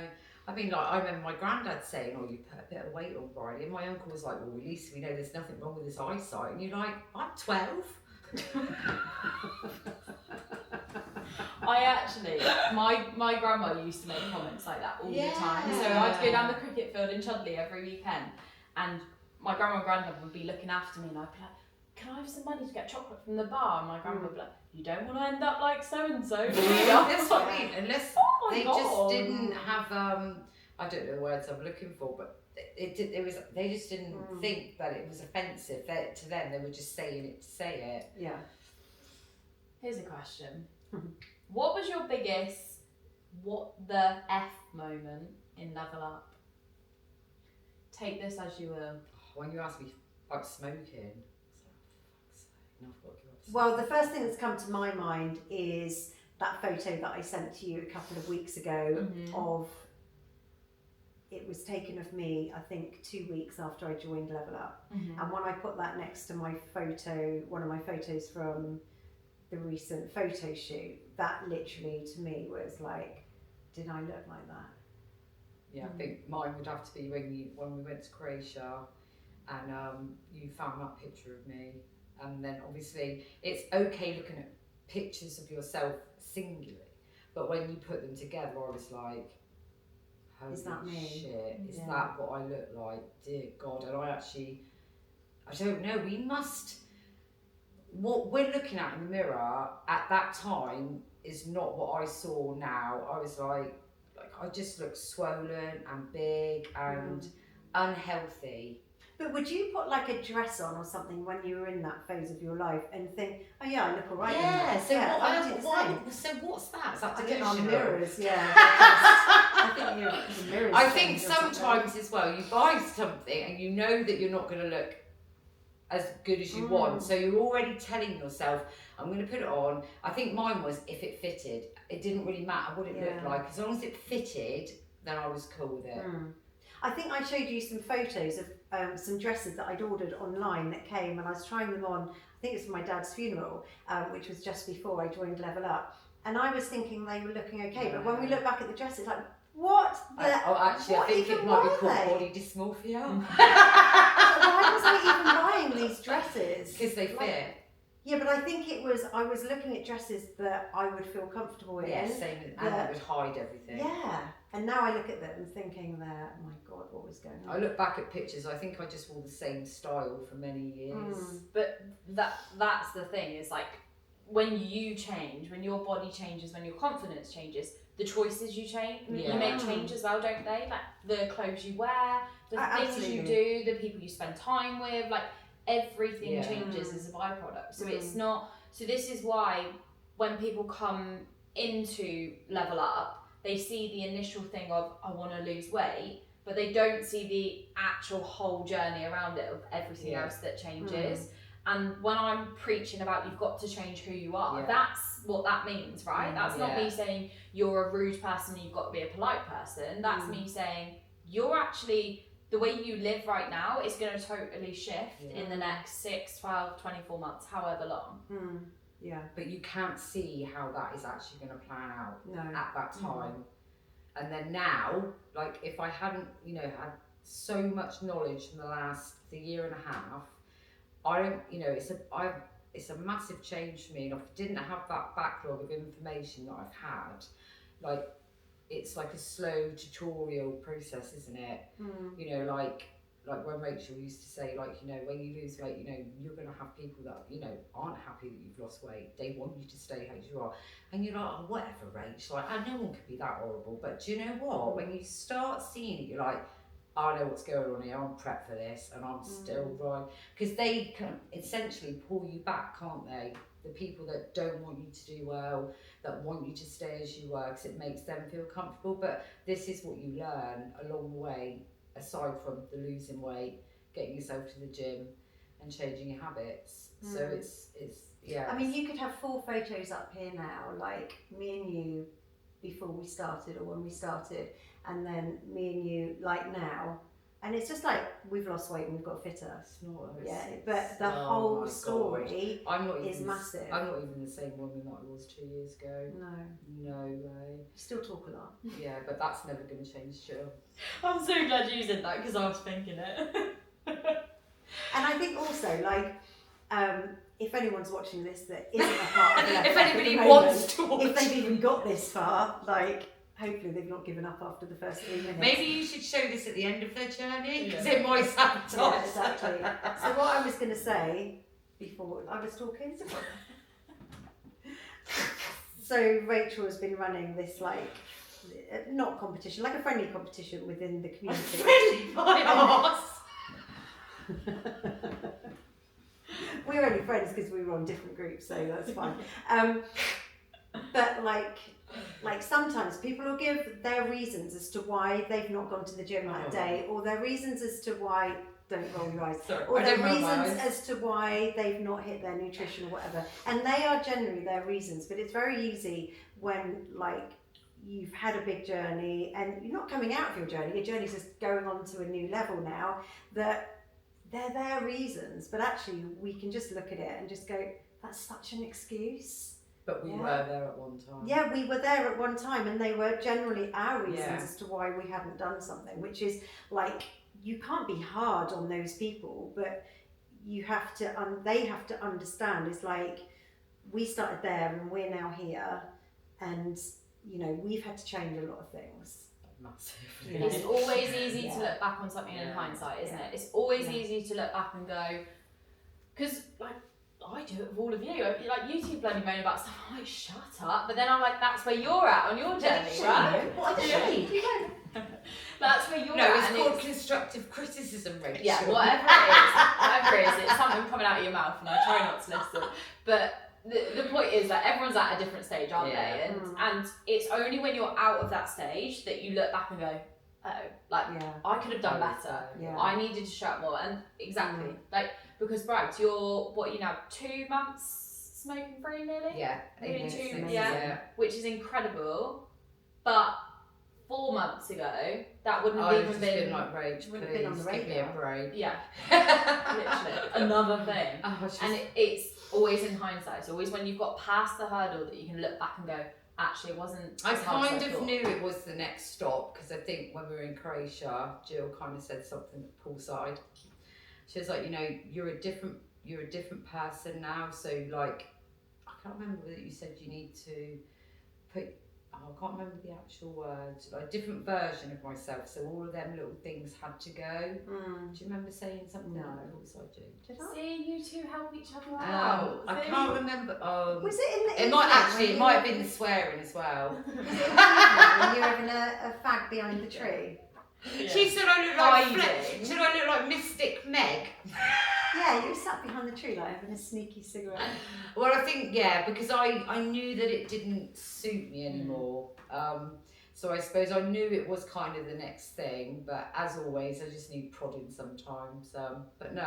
I mean, like, I remember my granddad saying, oh, you put a bit of weight on, Bridie. And my uncle was like, well, at least we know there's nothing wrong with his eyesight. And you're like, I'm 12. I actually, my grandma used to make comments like that all the time. So I'd go down the cricket field in Chudley every weekend, and my grandma and granddad would be looking after me, and I'd be like, can I have some money to get chocolate from the bar? And my grandma would be like, you don't want to end up like so-and-so, do you? That's what I mean. Unless they God. just didn't have, I don't know the words I'm looking for, but they just didn't think that it was offensive. To them, they were just saying it to say it. Yeah. Here's a question. What was your biggest what the F moment in Level Up? Take this as you will. When you asked me about smoking, well, the first thing that's come to my mind is that photo that I sent to you a couple of weeks ago of, it was taken of me, I think 2 weeks after I joined Level Up. And when I put that next to my photo, one of my photos from the recent photo shoot, that literally to me was like, did I look like that? Yeah, I think mine would have to be when we went to Croatia, and you found that picture of me, and then obviously it's okay looking at pictures of yourself singularly, but when you put them together, I was like, holy is that me? Shit, is that what I look like? Dear God. And I don't know, what we're looking at in the mirror at that time is not what I saw now. I was like I just looked swollen and big and unhealthy. But would you put like a dress on or something when you were in that phase of your life and think, oh yeah, I look alright in that? So what's that? Is that I get delusional? on mirrors, I think the mirrors. I think sometimes as well, you buy something and you know that you're not going to look as good as you want, so you're already telling yourself, I'm going to put it on. I think mine was if it fitted, it didn't really matter what it looked like. As long as it fitted, then I was cool with it. I think I showed you some photos of some dresses that I'd ordered online that came, and I was trying them on. I think it's for my dad's funeral, which was just before I joined Level Up, and I was thinking they were looking okay, but when we look back at the dresses, like, what? I think it might be called body dysmorphia. Why was I even buying these dresses? Because they fit. Yeah, but I think I was looking at dresses that I would feel comfortable in. Yeah, same, and that would hide everything. Yeah, and now I look at them thinking that, oh my God, what was going on? I look back at pictures, I think I just wore the same style for many years. But that's the thing, is like, when you change, when your body changes, when your confidence changes, the choices you you make change as well, don't they? Like the clothes you wear, the things you do, the people you spend time with, like everything changes as a byproduct. So it's not, so this is why when people come into Level Up, they see the initial thing of, I want to lose weight, but they don't see the actual whole journey around it of everything else that changes. And when I'm preaching about you've got to change who you are, that's what that means, right? That's not me saying you're a rude person and you've got to be a polite person. That's me saying you're actually, the way you live right now is going to totally shift in the next 6, 12, 24 months, however long. Yeah. But you can't see how that is actually going to plan out at that time. And then now, like if I hadn't, had so much knowledge in the year and a half, I don't, it's a massive change for me. And if I didn't have that backlog of information that I've had, like it's like a slow tutorial process, isn't it? Like when Rachel used to say, like, when you lose weight, you're going to have people that, aren't happy that you've lost weight. They want you to stay as you are. And you're like, oh, whatever, Rach. Like, no one could be that horrible. But do you know what? When you start seeing it, you're like, I know what's going on here, I'm prepped for this, and I'm still right. Because they can essentially pull you back, can't they? The people that don't want you to do well, that want you to stay as you were, because it makes them feel comfortable. But this is what you learn along the way, aside from the losing weight, getting yourself to the gym, and changing your habits. So it's I mean, you could have 4 photos up here now, like me and you before we started, or when we started, and then me and you like now, and it's just like we've lost weight and we've got fitter. But the whole story is massive. I'm not even the same woman that I was 2 years ago. No way. You still talk a lot. Yeah, but that's never going to change, Jill. I'm so glad you said that, because I was thinking it. And I think also, like, if anyone's watching this that isn't a part of the if anybody wants to watch, if they've even got this far, like, hopefully they've not given up after the first 3 minutes. Maybe you should show this at the end of their journey, because it might sabotage. Yeah, exactly. So what I was going to say before I was talking, so Rachel has been running this, like, not competition, like a friendly competition within the community. Friendly bios. We're only friends because we were on different groups, so that's fine. But like sometimes people will give their reasons as to why they've not gone to the gym that day, or their reasons as to why, don't roll your eyes, or their reasons as to why they've not hit their nutrition or whatever. And they are generally their reasons, but it's very easy when, like, you've had a big journey and you're not coming out of your journey's just going on to a new level now, that they're their reasons, but actually we can just look at it and just go, that's such an excuse. But we were there at one time. Yeah, we were there at one time, and they were generally our reasons as to why we hadn't done something, which is like, you can't be hard on those people, but you have to, they have to understand, it's like, we started there and we're now here, and we've had to change a lot of things. Massively. It's always easy to look back on something in hindsight, isn't it? It's always easy to look back and go, because like I do it with all of you. Like, you two bloody moan about stuff, I'm like, shut up. But then I'm like, that's where you're at on your journey, right? What a shame. That's where you're at. No, it's called constructive criticism, Rachel. Yeah, whatever it is, it's something coming out of your mouth, and I try not to listen. But the point is that everyone's at a different stage, aren't they? And it's only when you're out of that stage that you look back and go, I could have done better. I needed to show up more. And exactly, like, because Brad, you're, what are you now, 2 months smoking free nearly. Yeah, Nearly 8 minutes 2, next, yeah, which is incredible. But 4 months ago, that wouldn't have I'd even just been. been like, Rach, Wouldn't have been on please the give me a radar. break. Yeah, literally another thing. Oh, it's just, And it's always in hindsight. It's always when you've got past the hurdle that you can look back and go, actually, it wasn't. I as hard as kind I of thought. knew it was the next stop, because I think when we were in Croatia, Jill kind of said something poolside. She was like, you know, you're a different person now. So like, I can't remember whether you said you need to put. Oh, I can't remember the actual words. Like a different version of myself. So all of them little things had to go. Do you remember saying something? No. Poolside, Jill. Did I? See, you two help each other out. I See? can't remember. Was it in the It might evening actually. when It you might were- have been the swearing as well. Was it in the evening when you were having a fag behind the tree? Yeah. She said I look like Hiding. she said I look like Mystic Meg. Yeah, you were sat behind the tree like having a sneaky cigarette. Well, I think because I knew that it didn't suit me anymore. So I suppose I knew it was kind of the next thing. But as always, I just need prodding sometimes. But no,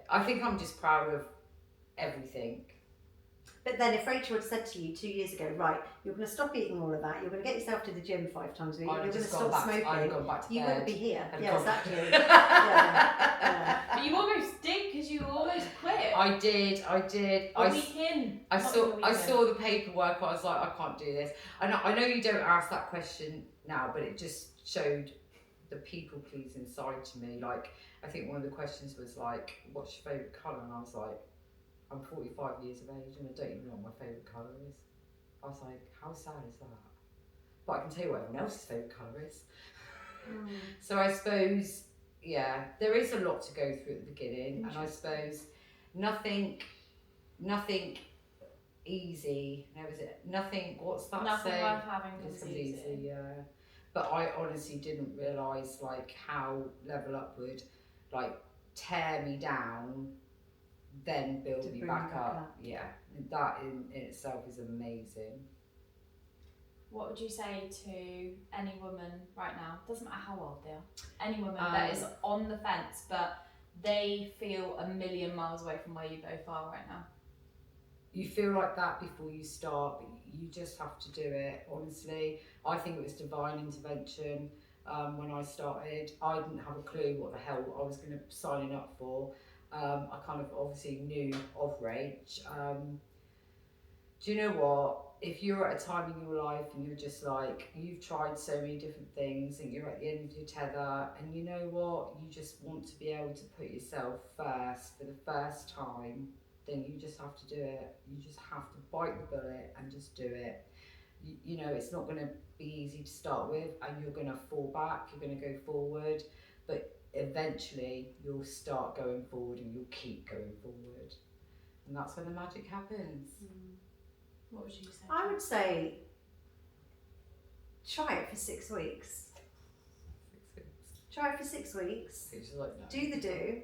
I think I'm just proud of everything. But then if Rachel had said to you 2 years ago, right, you're going to stop eating all of that, you're going to get yourself to the gym 5 times a week, I'd you're have going to just gone stop back. smoking, I'd have gone back to you bed. wouldn't be here. I'd have Yeah, gone- exactly. yeah. But you almost did because you almost quit. I did. A week in. I Not saw even a week I in. saw the paperwork. I was like, I can't do this. I know you don't ask that question now, but it just showed the people pleasing side to me. Like, I think one of the questions was like, "What's your favourite colour?" And I was like, "I'm 45 years of age and I don't even know what my favourite colour is." I was like, "How sad is that?" But I can tell you what everyone else's favourite colour is. So I suppose, yeah, there is a lot to go through at the beginning, and I suppose nothing easy. No, is it nothing? What's that Nothing saying? worth having It's comes easy. yeah. But I honestly didn't realise like how Level Up would like tear me down, then build To me bring back you back up. up. Yeah, that in itself is amazing. What would you say to any woman right now? Doesn't matter how old they are. Any woman that is on the fence, but they feel a million miles away from where you both are right now. You feel like that before you start, but you just have to do it. Honestly, I think it was divine intervention. When I started, I didn't have a clue what the hell I was going to sign up for. I kind of obviously knew of Rach. Do you know what? If you're at a time in your life and you're just like, you've tried so many different things and you're at the end of your tether, and you know what? You just want to be able to put yourself first for the first time, then you just have to do it. You just have to bite the bullet and just do it. You know, it's not going to be easy to start with, and you're going to fall back, you're going to go forward, but eventually you'll start going forward and you'll keep going forward. And that's when the magic happens. What would you say? I would say try it for 6 weeks. 6 weeks. Try it for 6 weeks. It's like, no. Do the do,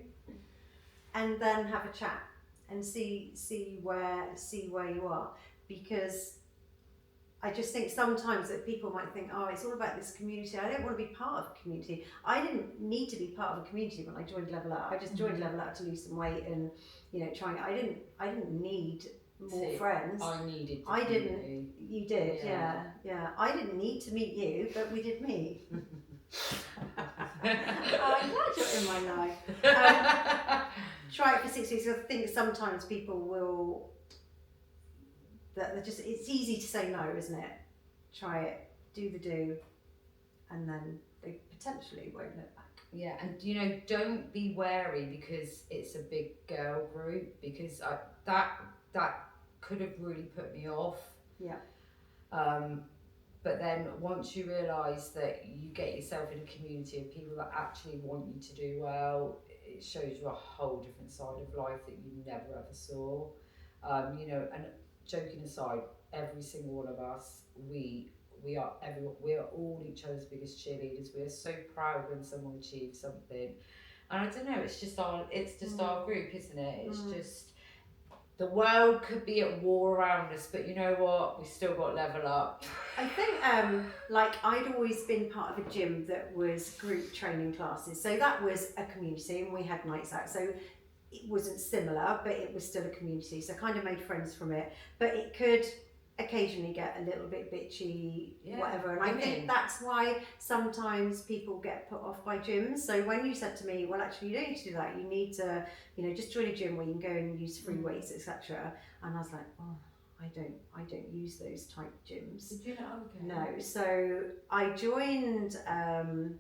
and then have a chat and see where you are, because I just think sometimes that people might think, oh, it's all about this community. I don't want to be part of a community. I didn't need to be part of a community when I joined Level Up. I just joined Level Up to lose some weight and trying. I didn't need more friends. I needed. I didn't. community. You did, yeah. I didn't need to meet you, but we did meet. I'm glad you're in my life. Try it for 6 weeks. I think sometimes people will. It's easy to say no, isn't it? Try it, do the do, and then they potentially won't look back. Yeah, and don't be wary because it's a big girl group, because that could have really put me off. Yeah. But then once you realise that you get yourself in a community of people that actually want you to do well, it shows you a whole different side of life that you never ever saw. And joking aside, every single one of us, we are all each other's biggest cheerleaders. We are so proud when someone achieves something, and I don't know. It's just our group, isn't it? It's just the world could be at war around us, but you know what? We still got Level Up. I think I'd always been part of a gym that was group training classes, so that was a community, and we had nights out. So it wasn't similar, but it was still a community. So I kind of made friends from it. But it could occasionally get a little bit bitchy, whatever. And I think that's why sometimes people get put off by gyms. So when you said to me, well, actually, you don't need to do that. You need to, just join a gym where you can go and use free weights, etc. And I was like, oh, I don't use those type gyms. Did you not? Okay. No. So I joined the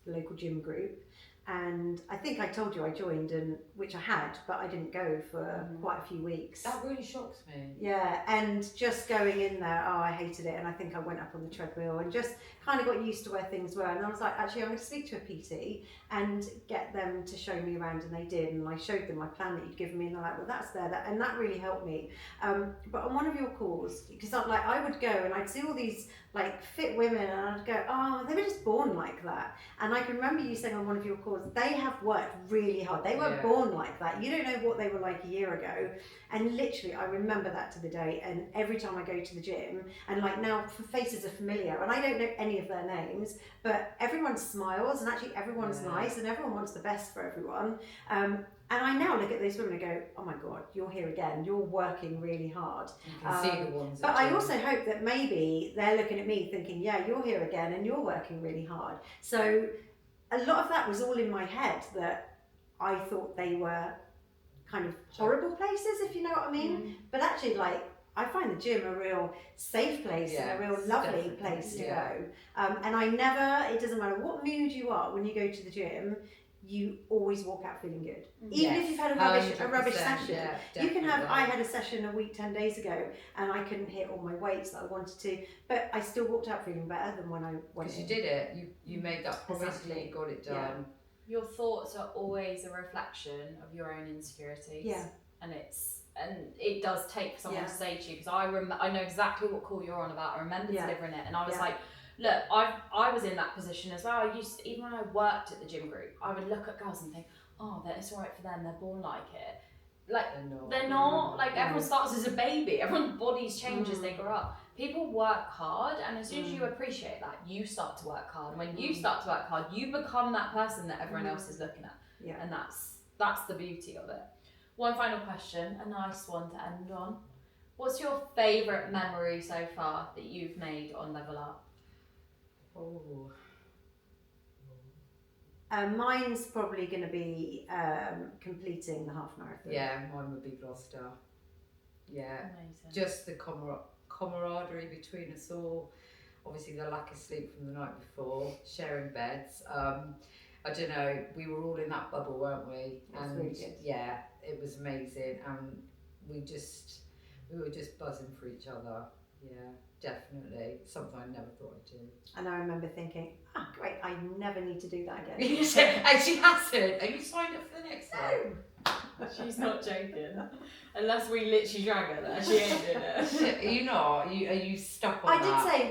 local gym group. And I think I told you I joined, which I had, but I didn't go for quite a few weeks. That really shocks me. Yeah, and just going in there, I hated it. And I think I went up on the treadmill and just kind of got used to where things were. And I was like, actually, I'm going to speak to a PT and get them to show me around. And they did. And I showed them my plan that you'd given me. And they're like, well, that's there. And that really helped me. But on one of your calls, because I would go and I'd see all these like fit women and I'd go, oh, they were just born like that. And I can remember you saying on one of your calls, they have worked really hard. They weren't born like that. You don't know what they were like a year ago. And literally, I remember that to the day. And every time I go to the gym, and like now faces are familiar, and I don't know any of their names, but everyone smiles, and actually everyone's nice, and everyone wants the best for everyone. And I now look at those women and go, oh my God, you're here again. You're working really hard. You can see the ones. But I also hope that maybe they're looking at me thinking, yeah, you're here again and you're working really hard. So a lot of that was all in my head, that I thought they were kind of horrible places, if you know what I mean. But actually, like, I find the gym a real safe place and a real lovely place to go. And it doesn't matter what mood you are when you go to the gym, you always walk out feeling good. Even if you've had a rubbish session. You can have, I had a session a week, 10 days ago, and I couldn't hit all my weights that I wanted to, but I still walked out feeling better than when I went Because you did it, you made that promise and you got it done. Yeah. Your thoughts are always a reflection of your own insecurities. Yeah. And it does take for someone to say to you, because I know exactly what call you're on about. I remember delivering it, and I was like, look, I was in that position as well. I used to, even when I worked at the gym group, I would look at girls and think, oh, it's all right for them, they're born like it. Like, they're not. Like, everyone starts as a baby. Everyone's bodies change as they grow up. People work hard, and as soon as you appreciate that, you start to work hard. When you start to work hard, you become that person that everyone else is looking at. Yeah. And that's the beauty of it. One final question, a nice one to end on. What's your favourite memory so far that you've made on Level Up? Oh. Mine's probably going to be completing the half marathon. Yeah, mine would be Gloucester. Yeah, amazing. Just the camaraderie between us all. Obviously, the lack of sleep from the night before, sharing beds. I don't know, we were all in that bubble, weren't we? That's really good. Yeah, it was amazing, and we were just buzzing for each other. Yeah, definitely. Something I never thought I'd do. And I remember thinking, great, I never need to do that again. And she hasn't. Are you signed up for the next one? She's not joking. Unless we literally drag her there, she ain't doing it. Are you not? Are you stuck on I that? did say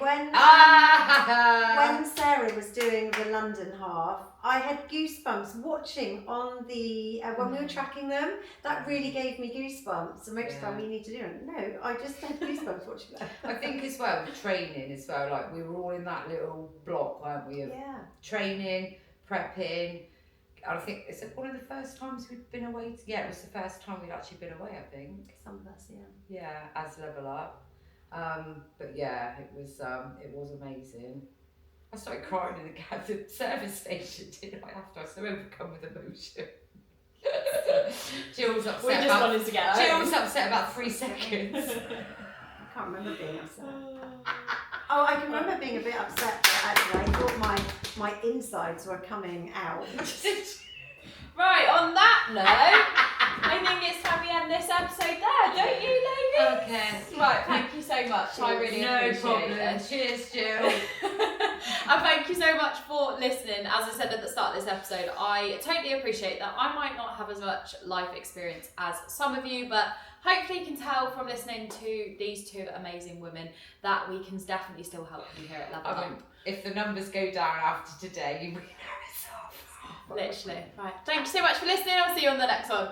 when Sarah was doing the London half, I had goosebumps watching on the when we were tracking them. That really gave me goosebumps. So next time we need to do it. No, I just had goosebumps watching that. I think as well, training as well. Like, we were all in that little block, weren't we? Of training, prepping. I think, is it one of the first times we'd been away? Yeah, it was the first time we'd actually been away, I think. Some of us, Yeah, as Level Up. But yeah, it was amazing. I started crying in the service station, didn't I? After I was so overcome with emotion. Jill was upset. We just wanted to get home. Jill was upset about 3 seconds. I can't remember being upset. Oh, I can remember being a bit upset, but actually I thought my insides were coming out. Right, on that note, I think it's time we end this episode there, don't you, ladies? Okay. Right, thank you so much. Cheers. I really appreciate it. Cheers, Jill. And thank you so much for listening. As I said at the start of this episode, I totally appreciate that I might not have as much life experience as some of you, but hopefully you can tell from listening to these two amazing women that we can definitely still help you here at Level Up. If the numbers go down after today, you really know it's off. Literally. Right. Thank you so much for listening. I'll see you on the next one.